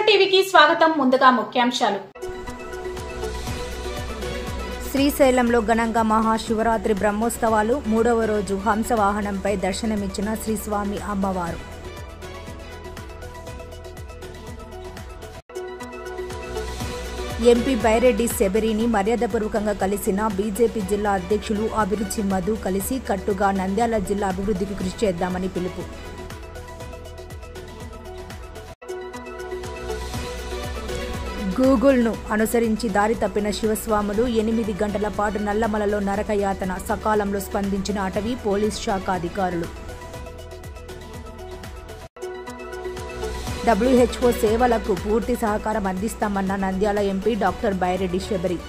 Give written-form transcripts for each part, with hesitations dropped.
టీవీకి స్వాగతం. ముందుగా ముఖ్యాంశాలు. శ్రీశైలంలో ఘనంగా మహాశివరాత్రి బ్రహ్మోత్సవాలు. 3వ రోజు హంసవాహనంపై దర్శనమిచ్చిన శ్రీస్వామి అమ్మవారు. ఎంపీ బైరెడ్డి శబరిని మర్యాదపూర్వకంగా కలిసిన బీజేపీ జిల్లా అధ్యక్షులు అభిరుచి మధు కలిసి కట్టుగా నంద్యాల జిల్లా అభివృద్ధికి కృషి చేద్దామని పిలుపు. గూగుల్ను అనుసరించి దారి తప్పిన శివస్వాములు 8 గంటల పాటు నల్లమలలో నరకయాతన. సకాలంలో స్పందించిన అటవీ పోలీస్ శాఖ అధికారులు. WHO సేవలకు పూర్తి సహకారం అందిస్తామన్న నంద్యాల ఎంపీ డాక్టర్ బైరెడ్డి శబరి.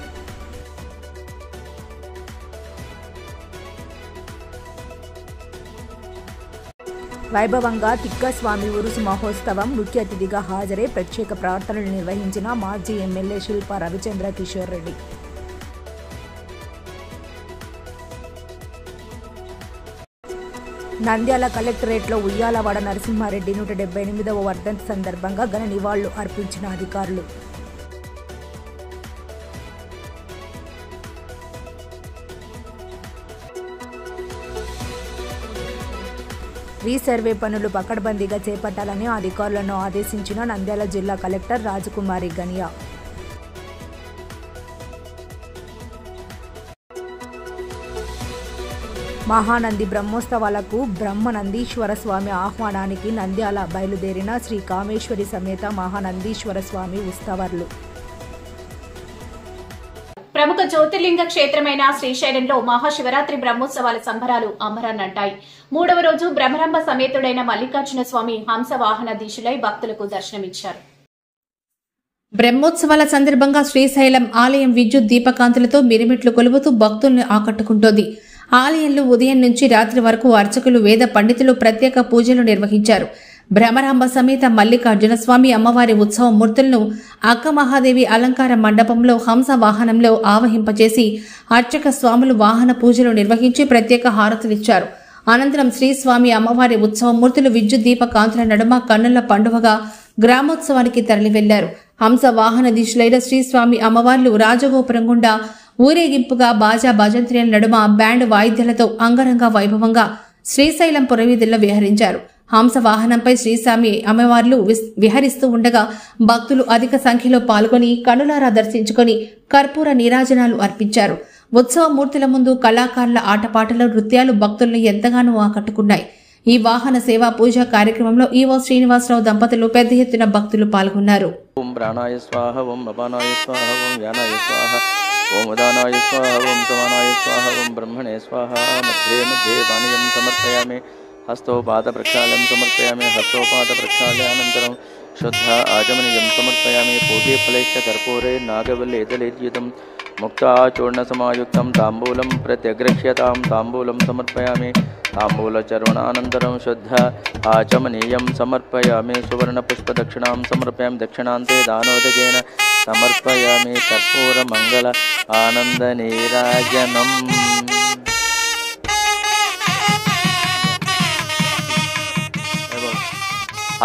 వైభవంగా తిక్కస్వామి ఉరుసు మహోత్సవం. ముఖ్య అతిథిగా హాజరై ప్రత్యేక ప్రార్థనలు నిర్వహించిన మాజీ ఎమ్మెల్యే శిల్ప రవిచంద్ర కిషోర్ రెడ్డి. నంద్యాల కలెక్టరేట్లో ఉయ్యాలవాడ నరసింహారెడ్డి 178వ వర్ధంతి సందర్భంగా ఘన నివాళులు అర్పించిన అధికారులు. రీసర్వే పనులు పకడ్బందీగా చేపట్టాలని అధికారులను ఆదేశించిన నంద్యాల జిల్లా కలెక్టర్ రాజకుమారి గనియా. మహానంది బ్రహ్మోత్సవాలకు బ్రహ్మనందీశ్వర స్వామి ఆహ్వానానికి నంద్యాల బయలుదేరిన శ్రీ కామేశ్వరి సమేత మహానందీశ్వర స్వామి ఉత్సవాలు. ప్రముఖ జ్యోతిర్లింగ క్షేత్రమైన శ్రీశైలంలో మహాశివరాత్రి బ్రహ్మోత్సవాల సంబరాలు అమరాన్నంటాయి. 3వ రోజు బ్రహ్మరంభ సమేతుడైన మల్లికార్జున స్వామి హంసవాహన దీక్షులై భక్తులకు దర్శనమిచ్చారు. బ్రహ్మోత్సవాల సందర్భంగా శ్రీశైలం ఆలయం విద్యుత్ దీపకాంతులతో మిరిమిట్లు కొలుపుతూ భక్తుల్ని ఆకట్టుకుంటోంది. ఆలయంలో ఉదయం నుంచి రాత్రి వరకు అర్చకులు, వేద పండితులు ప్రత్యేక పూజలు నిర్వహించారు. భ్రమరాంబ సమేత మల్లికార్జున స్వామి అమ్మవారి ఉత్సవ మూర్తులను అక్క మహాదేవి అలంకార మండపంలో హంస వాహనంలో ఆవహింపచేసి అర్చక స్వాములు వాహన పూజలు నిర్వహించి ప్రత్యేక హారతులిచ్చారు. అనంతరం శ్రీస్వామి అమ్మవారి ఉత్సవ మూర్తులు విద్యుత్ దీప కాంతుల నడుమ కన్నుల పండువగా గ్రామోత్సవానికి తరలి వెళ్లారు. హంస వాహన దీక్షలైన శ్రీస్వామి అమ్మవార్లు రాజగోపురం గుండా ఊరేగింపుగా బాజా భజంత్రీల నడుమ బ్యాండ్ వాయిద్యాలతో అంగరంగ వైభవంగా శ్రీశైలం పురవీధుల్లో విహరించారు. హంస వాహనంపై శ్రీస్వామి అమ్మవార్లు విహరిస్తూ ఉండగా భక్తులు అధిక సంఖ్యలో పాల్గొని కనులారా దర్శించుకుని కర్పూర నీరాజనాలు అర్పించారు. ఉత్సవ మూర్తుల ముందు కళాకారుల ఆటపాటలు, నృత్యాలు భక్తులను ఎంతగానో ఆకట్టుకున్నాయి. ఈ వాహన సేవా పూజా కార్యక్రమంలో ఈవో శ్రీనివాసరావు దంపతులు పెద్ద ఎత్తున భక్తులు పాల్గొన్నారు. ఓం ప్రాణాయ స్వాహ, ఓం అపానాయ స్వాహ, ఓం వ్యానాయ స్వాహ, ఓం ఉదానాయ స్వాహ, ఓం సమానాయ స్వాహ, ఓం బ్రహ్మణే స్వాహ. మధ్యే మధ్యే పానీయం సమర్పయామి. హస్తోపాద ప్రక్షాళనం సమర్పయామి. హస్తోపాద ప్రక్షాళనానంతరం శుద్ధ ఆచమనీయం సమర్పయామి. పూజే ఫలైశ్చ కర్పూరే నాగవల్లేదలేద్యుతం ముక్తాచూర్ణ సమాయుక్తం తాంబూలం ప్రత్యగ్రహ్యతాం. తాంబూలం సమర్పయామి. తాంబూలచర్వణానంతరం శుద్ధ ఆచమనీయం సమర్పయామి. సువర్ణ పుష్ప దక్షిణాం సమర్పయామి. దక్షిణాంతే దానోదకేన సమర్పయామి. కర్పూర మంగళ ఆనంద నీరాజనం.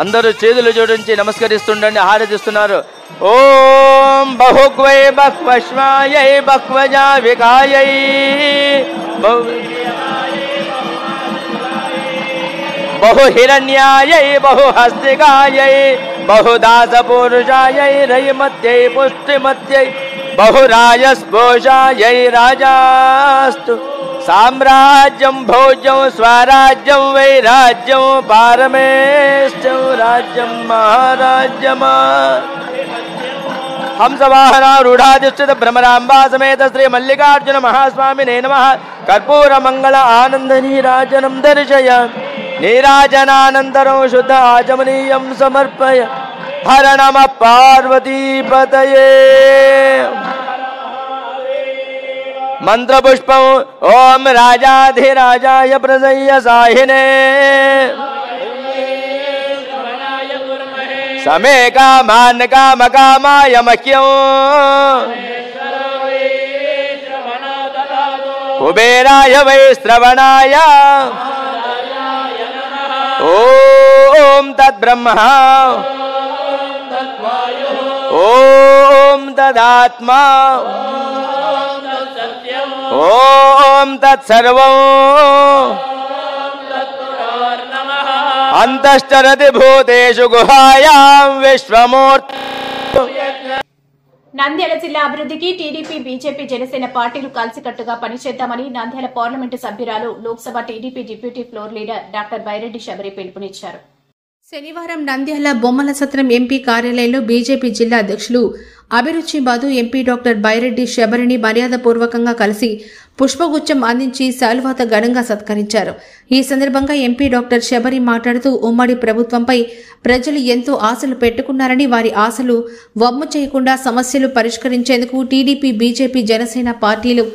అందరూ చేతులు జోడించి నమస్కరిస్తుండండి, హారతిస్తున్నారు. ఓం బహుగ్వై బహ్వశ్వాయై బహ్వజావికాయై బహుహిరణ్యాయై బహుహస్తికాయై బహుదాసపురుషాయై రయిమత్యై పుష్టిమత్యై బహురాజస్పోషాయై రాజాస్తు. సామ్రాజ్యం భోజ్యం స్వరాజ్యం వైరాజ్యం పారమేష్టం రాజ్యం మహారాజ్యమా. హంసవాహనారూఢాధిష్ఠిత భ్రమరాంబా సమేత శ్రీ మల్లికార్జున మహాస్వామినే నమః. కర్పూర మంగళ ఆనంద నీరాజనం దర్శయ. నీరాజనానంతరం శుద్ధ ఆచమనీయం సమర్పయ. హర నమ పార్వతీపతయే. మంత్రపుష్పం. ఓం రాజాధిరాజాయ ప్రసయ్య సాహినే సమే కామాన్ కామకామాయ మహ్యం కుబేరాయ వై శ్రవణాయ. ఓం తద్బ్రహ్మ ఓం తదాత్మా ఓం తత్సర్వం అంతశ్చరతి భూతేషు గుహాయాం విశ్వమూర్తి. నంద్యాల జిల్లా అభివృద్ధికి టీడీపీ, బీజేపీ, జనసేన పార్టీలు కలిసికట్టుగా పనిచేద్దామని నంద్యాల పార్లమెంటు సభ్యురాలు, Lok Sabha TDP deputy floor leader doctor Byreddy Shabari పిలుపునిచ్చారు. శనివారం నంద్యాల బొమ్మల సత్రం ఎంపీ కార్యాలయంలో బీజేపీ జిల్లా అధ్యక్షులు అభిరుచి బాదు ఎంపీ డాక్టర్ బైరెడ్డి శబరిని మర్యాదపూర్వకంగా కలిసి పుష్పగుచ్చం అందించి శాలువాత ఘనంగా సత్కరించారు. ఈ సందర్భంగా ఎంపీ డాక్టర్ శబరి మాట్లాడుతూ ఉమ్మడి ప్రభుత్వంపై ప్రజలు ఎంతో ఆశలు పెట్టుకున్నారని, వారి ఆశలు వమ్ము చేయకుండా సమస్యలు పరిష్కరించేందుకు టీడీపీ, బీజేపీ, జనసేన పార్టీలు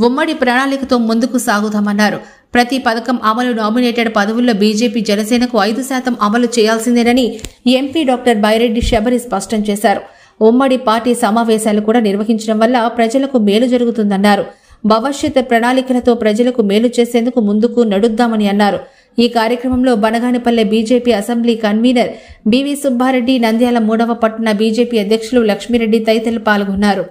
ఉమ్మడి ప్రణాళికతో ముందుకు సాగుతామన్నారు. ప్రతి పథకం అమలు, నామినేటెడ్ పదవుల్లో బీజేపీ, జనసేనకు 5% అమలు చేయాల్సిందేనని ఎంపీ డాక్టర్ బైరెడ్డి శబరి స్పష్టం చేశారు. ఉమ్మడి పార్టీ సమావేశాలు కూడా నిర్వహించడం వల్ల ప్రజలకు మేలు జరుగుతుందన్నారు. భవిష్యత్ ప్రణాళికలతో ప్రజలకు మేలు చేసేందుకు ముందుకు నడుద్దామని అన్నారు. ఈ కార్యక్రమంలో Banaganipalle BJP assembly convener BV Subbareddy, Nandyal 3వ పట్టణ బీజేపీ అధ్యక్షులు లక్ష్మీరెడ్డి తదితరులు పాల్గొన్నారు.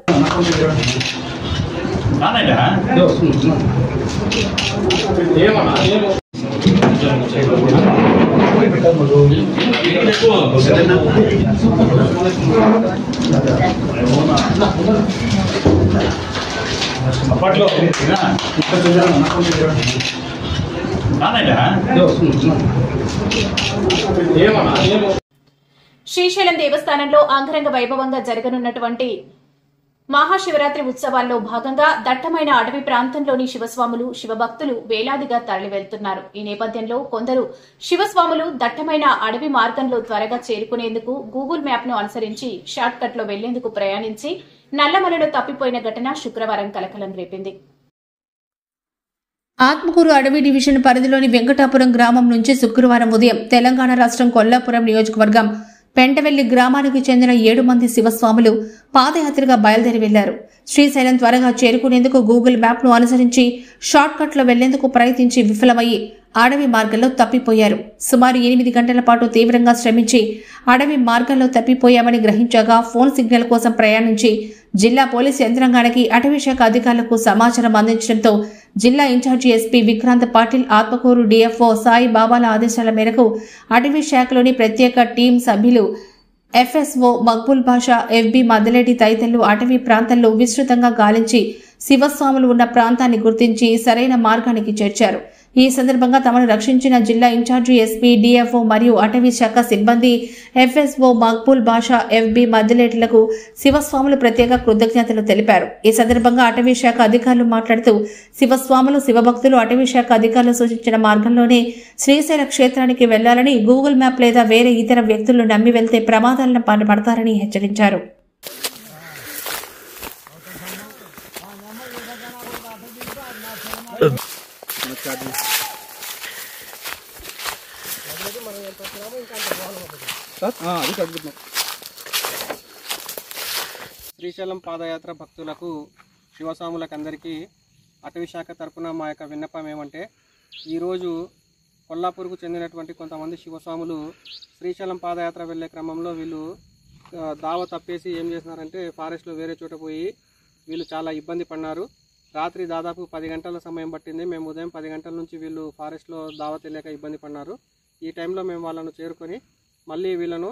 శ్రీశైలం దేవస్థానంలో అంగరంగ వైభవంగా జరగనున్నటువంటి మహాశివరాత్రి ఉత్సవాల్లో భాగంగా దట్టమైన అడవి ప్రాంతంలోని శివస్వాములు, శివభక్తులు వేలాదిగా తరలివెళ్తున్నారు. ఈ నేపథ్యంలో కొందరు శివస్వాములు దట్టమైన అడవి మార్గంలో త్వరగా చేరుకునేందుకు గూగుల్ మ్యాప్ ను అనుసరించి షార్ట్ కట్ లో వెళ్లేందుకు ప్రయాణించి నల్లమలలో తప్పిపోయిన ఘటన శుక్రవారం కలకలం రేపింది. ఆత్మకూరు అడవి డివిజన్ పరిధిలోని వెంకటాపురం గ్రామం నుంచి శుక్రవారం ఉదయం తెలంగాణ రాష్ట్రం కొల్లాపురం నియోజకవర్గం పెంటవెల్లి గ్రామానికి చెందిన 7 మంది శివస్వాములు పాదయాత్రగా బయలుదేరి వెళ్లారు. శ్రీశైలం త్వరగా చేరుకునేందుకు గూగుల్ మ్యాప్ ను అనుసరించి షార్ట్ కట్ లో వెళ్లేందుకు ప్రయత్నించి విఫలమయ్యి అడవి మార్గంలో తప్పిపోయారు. సుమారు 8 గంటల పాటు తీవ్రంగా శ్రమించి అడవి మార్గంలో తప్పిపోయామని గ్రహించగా ఫోన్ సిగ్నల్ కోసం ప్రయాణించి జిల్లా పోలీసు యంత్రాంగానికి, అటవీ శాఖ అధికారులకు సమాచారం అందించడంతో జిల్లా incharge SP Vikrant Patil, Atmakur DFO Sai బాబాల ఆదేశాల మేరకు అటవీ శాఖలోని ప్రత్యేక టీం సభ్యులు ఎఫ్ఎస్ఓ మక్బుల్ బాషా, ఎఫ్బి మద్దలేటి తదితరులు అటవీ ప్రాంతాల్లో విస్తృతంగా గాలించి శివస్వాములు ఉన్న ప్రాంతాన్ని గుర్తించి సరైన మార్గానికి చేర్చారు. ఈ సందర్భంగా తమను రక్షించిన జిల్లా ఇన్ఛార్జి ఎస్పీ, డిఎఫ్ఓ మరియు అటవీ శాఖ సిబ్బంది, ఎఫ్ఎస్ఓ మక్బుల్ బాషా, ఎఫ్బి మద్దలేట్లకు శివస్వాములు ప్రత్యేక కృతజ్ఞతలు తెలిపారు. ఈ సందర్భంగా అటవీ శాఖ అధికారులు మాట్లాడుతూ శివస్వాములు, శివభక్తులు అటవీ శాఖ అధికారులు సూచించిన మార్గంలోనే శ్రీశైల క్షేత్రానికి వెళ్లాలని, గూగుల్ మ్యాప్ లేదా వేరే ఇతర వ్యక్తులను నమ్మి వెళ్తే ప్రమాదాలను పడతారని హెచ్చరించారు. శ్రీశైలం పాదయాత్ర భక్తులకు, శివస్వాములకందరికీ అటవీ శాఖ తరపున మా యొక్క విన్నపం ఏమంటే, ఈరోజు కొల్లాపూర్కు చెందినటువంటి కొంతమంది శివస్వాములు శ్రీశైలం పాదయాత్ర వెళ్ళే క్రమంలో వీళ్ళు దావ తప్పేసి ఏం చేస్తున్నారంటే ఫారెస్ట్లో వేరే చోట పోయి వీళ్ళు చాలా ఇబ్బంది పడినారు. రాత్రి దాదాపు 10 గంటల సమయం పట్టింది. మేము ఉదయం 10 గంటల నుంచి వీళ్ళు ఫారెస్ట్లో దావ తెలియక ఇబ్బంది పడినారు. ఈ టైంలో మేము వాళ్ళను చేరుకొని మళ్ళీ వీళ్ళను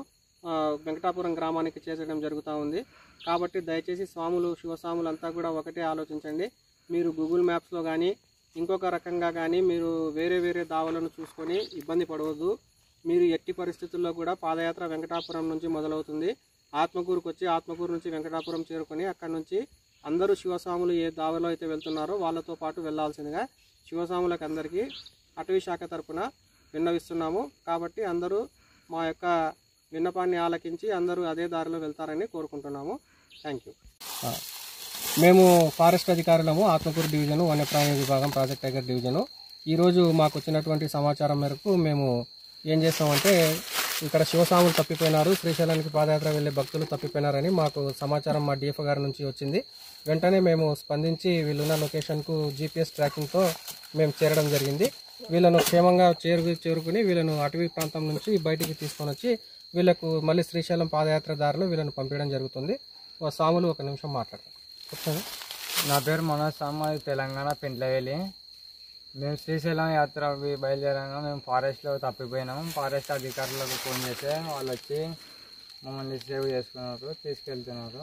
వెంకటాపురం గ్రామానికి చేర్చడం జరుగుతూ ఉంది. కాబట్టి దయచేసి స్వాములు, శివస్వాములు అంతా కూడా ఒకటే ఆలోచించండి. మీరు గూగుల్ మ్యాప్స్లో కానీ ఇంకొక రకంగా కానీ మీరు వేరే వేరే దావలను చూసుకొని ఇబ్బంది పడవద్దు. మీరు ఎట్టి పరిస్థితుల్లో కూడా పాదయాత్ర వెంకటాపురం నుంచి మొదలవుతుంది. ఆత్మకూరుకు వచ్చి ఆత్మకూరు నుంచి వెంకటాపురం చేరుకొని అక్కడి నుంచి అందరూ శివస్వాములు ఏ దావలో అయితే వెళ్తున్నారో వాళ్ళతో పాటు వెళ్లాల్సిందిగా శివస్వాములకు అందరికీ అటవీ శాఖ తరపున విన్నవిస్తున్నాము. కాబట్టి అందరూ మా యొక్క విన్నపాన్ని ఆలకించి అందరూ అదే దారిలో వెళ్తారని కోరుకుంటున్నాము. Thank you. మేము ఫారెస్ట్ అధికారులము, ఆత్మకూరు డివిజను, వన్యప్రాణి విభాగం, ప్రాజెక్ట్ టైగర్ డివిజను. ఈరోజు మాకు వచ్చినటువంటి సమాచారం మేరకు మేము ఏం చేస్తామంటే, ఇక్కడ శివస్వాములు తప్పిపోయినారు, శ్రీశైలానికి పాదయాత్ర వెళ్ళే భక్తులు తప్పిపోయినారని మాకు సమాచారం మా డిఎఫ్ఓ గారి నుంచి వచ్చింది. వెంటనే మేము స్పందించి వీళ్ళున్న లొకేషన్కు జీపీఎస్ ట్రాకింగ్తో మేము చేరడం జరిగింది. వీళ్ళను క్షేమంగా చేరుకుని వీళ్ళను అటవీ ప్రాంతం నుంచి బయటికి తీసుకొని వచ్చి వీళ్ళకు మళ్ళీ శ్రీశైలం పాదయాత్ర దారిలో వీళ్ళని పంపించడం జరుగుతుంది. స్వాములు ఒక నిమిషం మాట్లాడతారు. చెప్తాను. నా పేరు మనోజ్ సామాది, తెలంగాణ పెంట్లవేలి. మేము శ్రీశైలం యాత్ర బయలుదేరంగా మేము ఫారెస్ట్లో తప్పిపోయినాము. ఫారెస్ట్ అధికారులకు ఫోన్ చేస్తే వాళ్ళు వచ్చి మమ్మల్ని సేవ్ చేసుకున్నారు, తీసుకెళ్తున్నారు.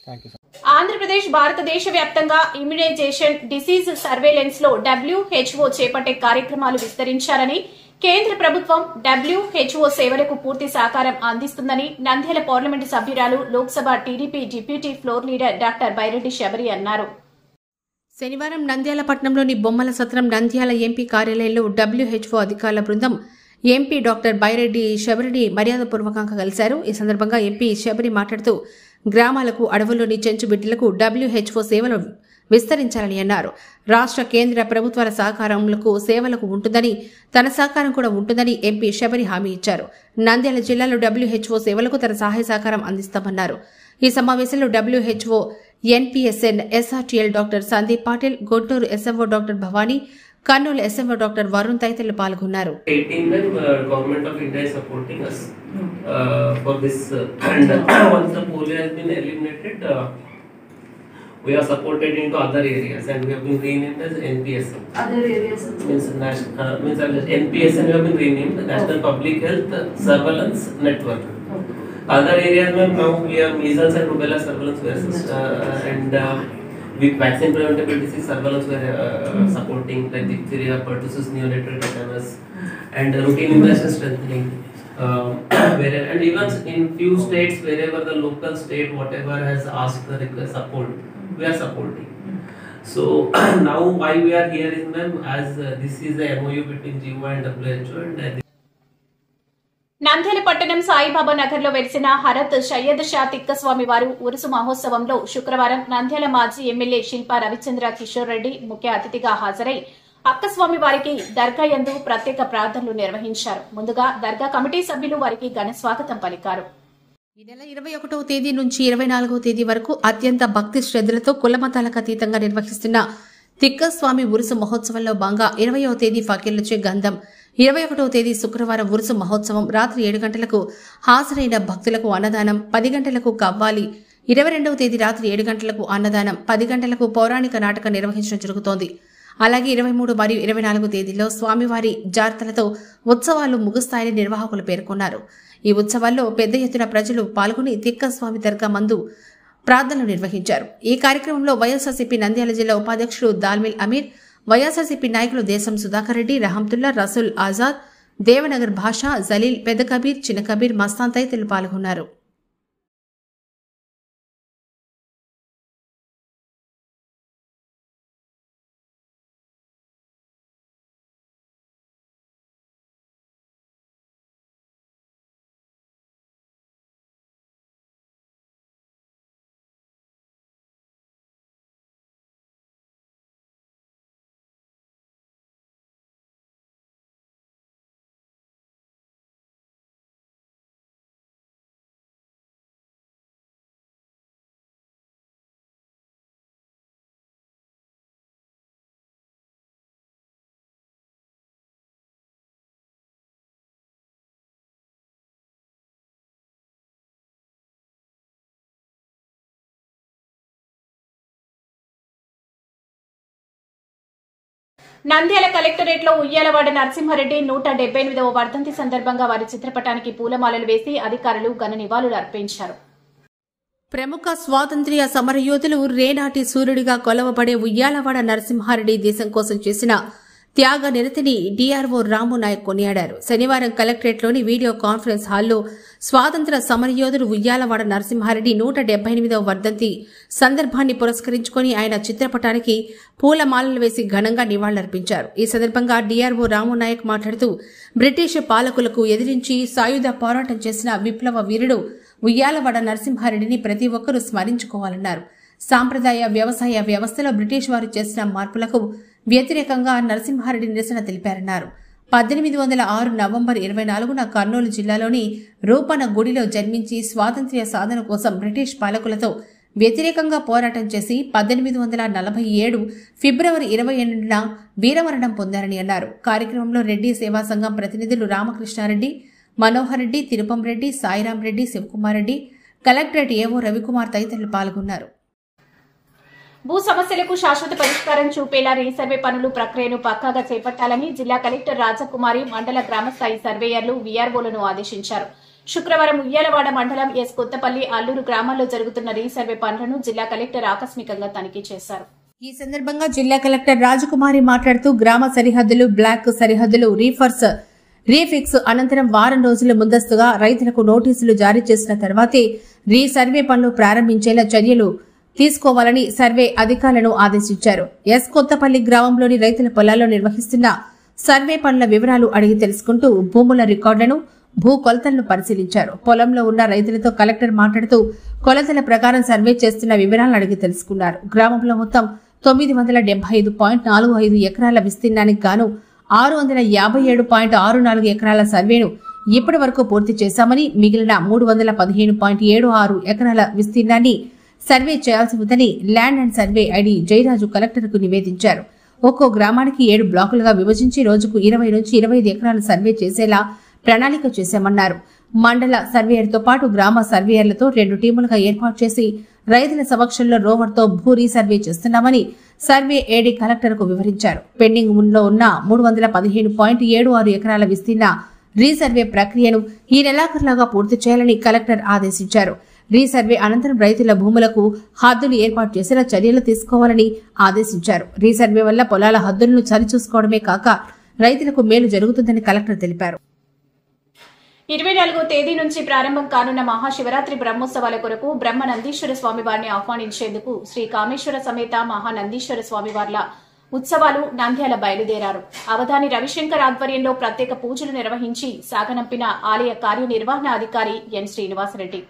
Thank you sir. ఆంధ్రప్రదేశ్ భారతదేశ వ్యాప్తంగా ఇమ్యునైజేషన్ డిసీజ్ సర్వేలెన్స్ లో WHO చేపట్టే కార్యక్రమాలు విస్తరించారని, కేంద్ర ప్రభుత్వం WHO సేవలకు పూర్తి సహకారం అందిస్తుందని నంద్యాల పార్లమెంటు సభ్యురాలు, Lok Sabha TDP deputy floor leader doctor Byreddy Shabari అన్నారు. శనివారం నంద్యాల పట్టణంలోని బొమ్మల సత్రం నంద్యాల ఎంపీ కార్యాలయంలో WHO అధికారుల బృందం ఎంపీ డాక్టర్ బైరెడ్డి శబరిని మర్యాదపూర్వకంగా కలిశారు. ఈ సందర్భంగా ఎంపీ శబరి మాట్లాడుతూ గ్రామాలకు, అడవుల్లోని చెంచు బిడ్డలకు WHO సేవలు విస్తరించాలని అన్నారు. రాష్ట్ర, కేంద్ర ప్రభుత్వాల సహకారములకు సేవలకు ఉంటుందని, తన సహకారం కూడా ఉంటుందని ఎంపీ శబరి హామీ ఇచ్చారు. నంద్యాల జిల్లాలో WHO సేవలకు తన సహాయ సహకారం అందిస్తామన్నారు. ఈ సమావేశంలో WHO NPSN SRTL doctor Sandeep Patil, Guntur SMO doctor Bhavani, Kurnool SMO doctor Varun తదితరులు పాల్గొన్నారు. 18 government of India is supporting us for this and once the polio has been eliminated we are supported into other areas and we have been renamed as NPSN. Other areas means NPSN we have been renamed the National Public Health Surveillance Network. Other areas now we have measles and rubella surveillance and with vaccine preventable disease surveillance we are supporting like diphtheria, pertussis, neonatal tetanus and routine immunization strengthening. And even in few states wherever the local state whatever has asked the request support we are supporting. So now why we are here is as this is the MOU between GIVA and WHO and Nandyal పట్టణం సాయిబాబా నగర్ లో వెలిసిన హరత్ సయ్యద్ షా తిక్కస్వామి వారు ఉరుసు మహోత్సవంలో శుక్రవారం నంద్యాల మాజీ MLA Shilpa Ravichandra Kishore Reddy ముఖ్య అతిథిగా హాజరై అక్కస్వామి వారికి దర్గా యందు ప్రత్యేక ప్రార్థనలు నిర్వహించారు. ముందుగా దర్గా కమిటీ సభ్యులు వారికి ఘన స్వాగతం పలికారు. ఈ నెల 21వ తేదీ నుంచి 24వ తేదీ వరకు అత్యంత భక్తి శ్రద్ధలతో కులమతాలకు అతీతంగా నిర్వహిస్తున్న తిక్కస్వామి ఉరుసు మహోత్సవంలో భాగంగా 20వ తేదీ ఫకీర్లచే గంధం, 21వ తేదీ శుక్రవారం ఉరుసు మహోత్సవం రాత్రి 7 గంటలకు హాజరైన భక్తులకు అన్నదానం, 10 గంటలకు కవ్వాలి, 22వ తేదీ రాత్రి 7 గంటలకు అన్నదానం, 10 గంటలకు పౌరాణిక నాటకం నిర్వహించడం జరుగుతోంది. అలాగే 23 మరియు 24 తేదీలో స్వామివారి జాతరలతో ఉత్సవాలు ముగుస్తాయని నిర్వాహకులు పేర్కొన్నారు. ఈ ఉత్సవాల్లో పెద్ద ఎత్తున ప్రజలు పాల్గొని తిక్కస్వామి దర్గా మందు ప్రార్థనలు నిర్వహించారు. ఈ కార్యక్రమంలో వైఎస్ఆర్సీపీ నంద్యాల జిల్లా ఉపాధ్యక్షుడు దాల్మిల్ అమీర్, వైఎస్ఆర్సీపీ నాయకులు దేశం సుధాకర్ రెడ్డి, రహంతుల్లా, రసూల్ ఆజాద్, దేవనగర్ భాషా, జలీల్, పెద్ద కబీర్, చిన్న కబీర్, మస్తాన్ తదితరులు పాల్గొన్నారు. నంద్యాల కలెక్టరేట్ లో ఉయ్యాలవాడ నరసింహారెడ్డి 178వ వర్ధంతి సందర్భంగా వారి చిత్రపటానికి పూలమాలలు వేసి అధికారులు ఘన నివాళులు అర్పించారు. ప్రముఖ స్వాతంత్ర్య సమరయోధులు రేనాటి సూర్యుడిగా కొలవబడే ఉయ్యాలవాడ నరసింహారెడ్డి దేశం కోసం చేసిన త్యాగ నిరతిని డీఆర్ఓ రాము నాయక్ కొనియాడారు. శనివారం కలెక్టరేట్లోని వీడియో కాన్ఫరెన్స్ హాల్లో స్వాతంత్ర సమరయోధుడు ఉయ్యాలవాడ నరసింహారెడ్డి 178వ వర్ధంతి సందర్భాన్ని పురస్కరించుకుని ఆయన చిత్రపటానికి పూలమాలలు వేసి ఘనంగా నివాళులర్పించారు. ఈ సందర్భంగా డీఆర్ఓ రాము నాయక్ మాట్లాడుతూ బ్రిటిష్ పాలకులకు ఎదిరించి సాయుధ పోరాటం చేసిన విప్లవ వీరుడు ఉయ్యాలవాడ నరసింహారెడ్డిని ప్రతి ఒక్కరూ స్మరించుకోవాలన్నారు. సాంప్రదాయ వ్యవసాయ వ్యవస్థలో బ్రిటిష్ వారు చేసిన మార్పులకు వ్యతిరేకంగా నరసింహారెడ్డి నిరసన తెలిపారన్నారు. 1806 నవంబర్ 24న కర్నూలు జిల్లాలోని రూపన గుడిలో జన్మించి స్వాతంత్ర్య సాధన కోసం బ్రిటిష్ పాలకులతో వ్యతిరేకంగా పోరాటం చేసి 1847 ఫిబ్రవరి 28న వీరమరణం పొందారని అన్నారు. కార్యక్రమంలో రెడ్డి సేవా సంఘం ప్రతినిధులు రామకృష్ణారెడ్డి, మనోహర్ రెడ్డి, తిరుపం రెడ్డి, సాయిరాం రెడ్డి, శివకుమార్ రెడ్డి, కలెక్టరేట్ ఏవో రవికుమార్ తదితరులు పాల్గొన్నారు. భూ సమస్యలకు శాశ్వత పరిష్కారం చూపేలా రీసర్వే పనులు ప్రక్రియను పక్కాగా చేపట్టాలని జిల్లా కలెక్టర్ రాజకుమారి మండల గ్రామస్థాయి సర్వేయర్లు వీఆర్ఓలను ఆదేశించారు. శుక్రవారం ఉయ్యాలవాడ మండలం ఎస్ కొత్తపల్లి, అల్లూరు గ్రామాల్లో జరుగుతున్న రీసర్వే పనులను జిల్లా కలెక్టర్ ఆకస్మికంగా తనిఖీ చేశారు. ఈ సందర్భంగా జిల్లా కలెక్టర్ రాజకుమారి మాట్లాడుతూ గ్రామ సరిహద్దులు, బ్లాక్ సరిహద్దులు రీఫిక్స్ అనంతరం వారం రోజుల ముందస్తుగా రైతులకు నోటీసులు జారీ చేసిన తర్వాతే రీసర్వే పనులు ప్రారంభించేలా చర్యలు తీసుకోవాలని సర్వే అధికారులను ఆదేశించారు. ఎస్ కొత్తపల్లి గ్రామంలోని రైతుల పొలాల్లో నిర్వహిస్తున్న సర్వే పనుల వివరాలు అడిగి తెలుసుకుంటూ భూముల రికార్డులను, భూ కొలతలను పరిశీలించారు. పొలంలో ఉన్న రైతులతో కలెక్టర్ మాట్లాడుతూ కొలతల ప్రకారం సర్వే చేస్తున్న వివరాలను అడిగి తెలుసుకున్నారు. గ్రామంలో మొత్తం 975.45 ఎకరాల విస్తీర్ణానికి గాను 657.64 ఎకరాల సర్వేను ఇప్పటి వరకు పూర్తి చేశామని, మిగిలిన 315.76 ఎకరాల విస్తీర్ణాన్ని సర్వే చేయాల్సి ఉందని land and survey ID Jayaraju కలెక్టర్కు నివేదించారు. ఒక్కో గ్రామానికి 7 బ్లాకులుగా విభజించి రోజుకు 20 నుంచి 25 ఎకరాలు సర్వే చేసేలా ప్రణాళిక చేశామన్నారు. మండల సర్వేయర్తో పాటు గ్రామ సర్వేయర్లతో 2 టీములుగా ఏర్పాటు చేసి రైతుల సమక్షంలో రోవర్తో భూ రీసర్వే చేస్తున్నామని సర్వే ఏడీ కలెక్టర్కు వివరించారు. పెండింగ్ లో ఉన్న 315.76 ఎకరాల విస్తీర్ణ రీసర్వే ప్రక్రియను ఈ నెలాఖరులాగా పూర్తి చేయాలని కలెక్టర్ ఆదేశించారు. రీసర్వే అనంతరం రైతుల భూములకు హద్దులు ఏర్పాటు చేసేలా చర్యలు తీసుకోవాలని ఆదేశించారు. రీసర్వే వల్ల పొలాల హద్దులను సరిచూసుకోవడమే కాక రైతులకు మేలు జరుగుతుందని కలెక్టర్ తెలిపారు. 24వ తేదీ నుంచి ప్రారంభం కానున్న మహాశివరాత్రి బ్రహ్మోత్సవాల కొరకు బ్రహ్మ నందీశ్వర స్వామివారిని ఆహ్వానించేందుకు శ్రీ కామేశ్వర సమేత మహానందీశ్వర స్వామివార్ల ఉత్సవాలు నంద్యాల బయలుదేరారు. అవధాని రవిశంకర్ ఆధ్వర్యంలో ప్రత్యేక పూజలు నిర్వహించి సాగనంపిన ఆలయ కార్యనిర్వహణ అధికారి ఎన్ శ్రీనివాసరెడ్డి.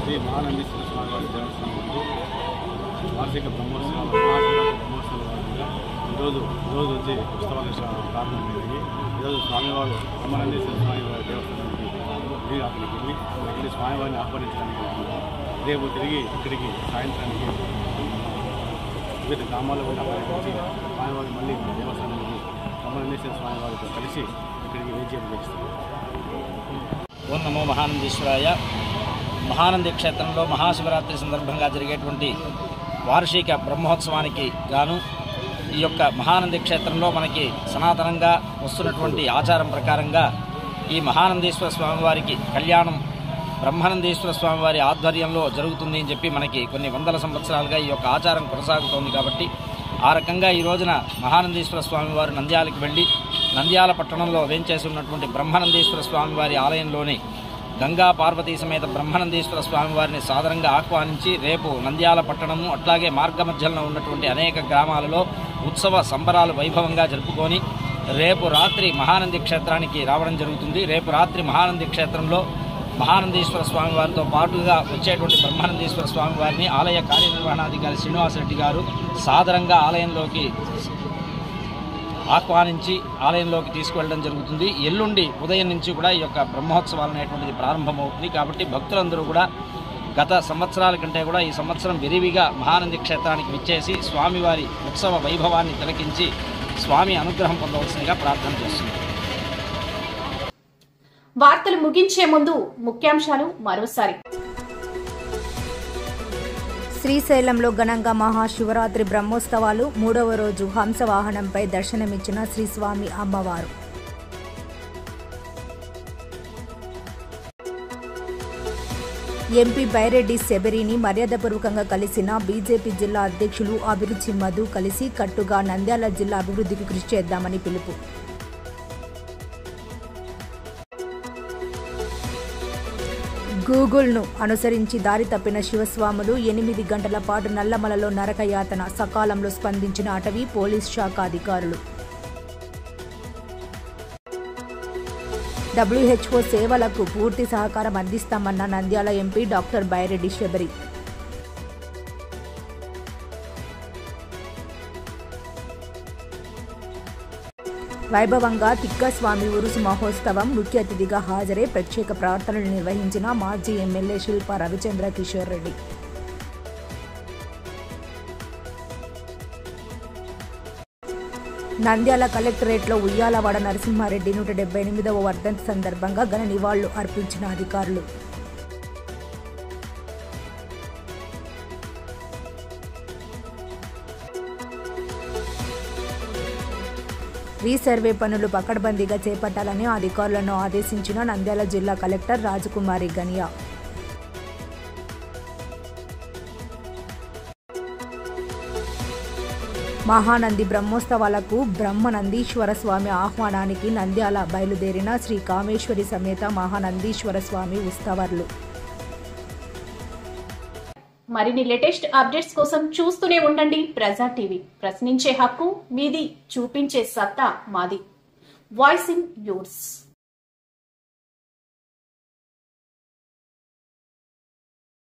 శ్రీ మహానందీశ్వర స్వామి వారి దేవస్థానం వార్షిక బ్రహ్మోత్సవాల భాగంగా ఈరోజు వచ్చి ఉత్సవాలు ప్రారంభమైంది. ఈరోజు స్వామివారు బ్రహ్మానందేశ్వర స్వామి వారి దేవస్థానానికి అక్కడికి వెళ్ళి స్వామివారిని ఆహ్వానించడానికి రేపు తిరిగి ఇక్కడికి సాయంత్రానికి వివిధ గ్రామాల్లో కూడా పర్యటించి స్వామివారి మళ్ళీ దేవస్థానానికి బ్రహ్మానందేశ్వర స్వామి వారితో కలిసి ఇక్కడికి వేచేపు చేస్తారు. ఓం నమో మహానందీశ్వరాయ. మహానంది క్షేత్రంలో మహాశివరాత్రి సందర్భంగా జరిగేటువంటి వార్షిక బ్రహ్మోత్సవానికి గాను ఈ యొక్క మహానంది క్షేత్రంలో మనకి సనాతనంగా వస్తున్నటువంటి ఆచారం ప్రకారంగా ఈ మహానందీశ్వర స్వామివారికి కళ్యాణం బ్రహ్మానందేశ్వర స్వామివారి ఆధ్వర్యంలో జరుగుతుంది అని చెప్పి మనకి కొన్ని వందల సంవత్సరాలుగా ఈ యొక్క ఆచారం కొనసాగుతోంది. కాబట్టి ఆ రకంగా ఈ రోజున మహానందీశ్వర స్వామివారు నంద్యాలకు వెళ్ళి నంద్యాల పట్టణంలో వేంచేసి ఉన్నటువంటి బ్రహ్మానందేశ్వర స్వామివారి ఆలయంలోని గంగా పార్వతీ సమేత బ్రహ్మానందేశ్వర స్వామివారిని సాదరంగా ఆహ్వానించి రేపు నంద్యాల పట్టణము అట్లాగే మార్గ మధ్యలో ఉన్నటువంటి అనేక గ్రామాలలో ఉత్సవ సంబరాలు వైభవంగా జరుపుకొని రేపు రాత్రి మహానంది క్షేత్రానికి రావడం జరుగుతుంది. రేపు రాత్రి మహానంది క్షేత్రంలో మహానందీశ్వర స్వామివారితో పాటుగా వచ్చేటువంటి బ్రహ్మానందేశ్వర స్వామివారిని ఆలయ కార్యనిర్వహణాధికారి శ్రీనివాసరెడ్డి గారు సాదరంగా ఆలయంలోకి ఆహ్వానించి ఆలయంలోకి తీసుకువెళ్ళడం జరుగుతుంది. ఎల్లుండి ఉదయం నుంచి కూడా ఈ యొక్క బ్రహ్మోత్సవాలు అనేటువంటిది ప్రారంభమవుతుంది. కాబట్టి భక్తులందరూ కూడా గత సంవత్సరాల కంటే కూడా ఈ సంవత్సరం విరివిగా మహానంది క్షేత్రానికి విచ్చేసి స్వామివారి ఉత్సవ వైభవాన్ని తిలకించి స్వామి అనుగ్రహం పొందవలసిందిగా ప్రార్థన చేస్తున్నారు. వార్తలు ముగించే ముందు ముఖ్యాంశాలు మరోసారి. శ్రీశైలంలో ఘనంగా మహాశివరాత్రి బ్రహ్మోత్సవాలు 3వ రోజు హంసవాహనంపై దర్శనమిచ్చిన శ్రీస్వామి అమ్మవారు. ఎంపీ బైరెడ్డి శబరిని మర్యాదపూర్వకంగా కలిసిన బీజేపీ జిల్లా అధ్యక్షులు అభిరుచి మధు కలిసి కట్టుగా నంద్యాల జిల్లా అభివృద్ధికి కృషి చేద్దామని పిలుపు. గూగుల్ను అనుసరించి దారి తప్పిన శివస్వాములు 8 గంటల పాటు నల్లమలలో నరకయాతన, సకాలంలో స్పందించిన అటవీ పోలీస్ శాఖ అధికారులు. WHO సేవలకు పూర్తి సహకారం అందిస్తామన్న నంద్యాల ఎంపీ డాక్టర్ బైరెడ్డి శబరి. వైభవంగా తిక్కస్వామి ఉరుసు మహోత్సవం ముఖ్య అతిథిగా హాజరై ప్రత్యేక ప్రార్థనలు నిర్వహించిన మాజీ ఎమ్మెల్యే శిల్ప రవిచంద్ర కిషోర్ రెడ్డి. నంద్యాల కలెక్టరేట్లో ఉయ్యాలవాడ నరసింహారెడ్డి 178వ వర్ధంతి సందర్భంగా ఘన నివాళులు అర్పించిన అధికారులు. రీసర్వే పనులు పకడ్బందీగా చేపట్టాలని అధికారులను ఆదేశించిన నంద్యాల జిల్లా కలెక్టర్ రాజకుమారి గనియా. మహానంది బ్రహ్మోత్సవాలకు బ్రహ్మనందీశ్వర స్వామి ఆహ్వానానికి నంద్యాల బయలుదేరిన శ్రీ కామేశ్వరి సమేత మహానందీశ్వర స్వామి ఉత్సవాలు. మరిన్ని లేటెస్ట్ అప్డేట్స్ కోసం చూస్తూనే ఉండండి ప్రజా టీవీ. ప్రశ్నించే హక్కు మీది, చూపించే సత్తా మాది. Voice in yours.